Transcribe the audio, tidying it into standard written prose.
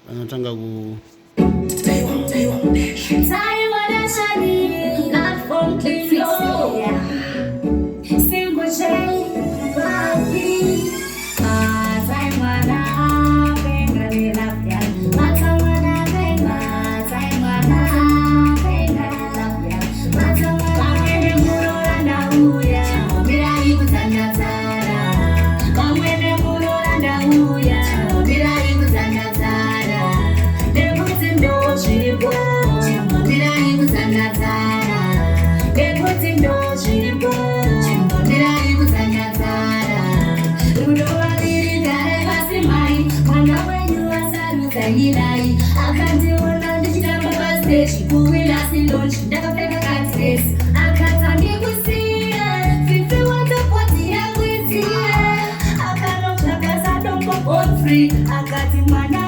anatanga ku akandiona ndichitamba pasteji kuwira silonji ndakapfeka katiresi akatandikusiya fifi watapoti yakwiziya akanotsvaka sadombo godfrey akati mwana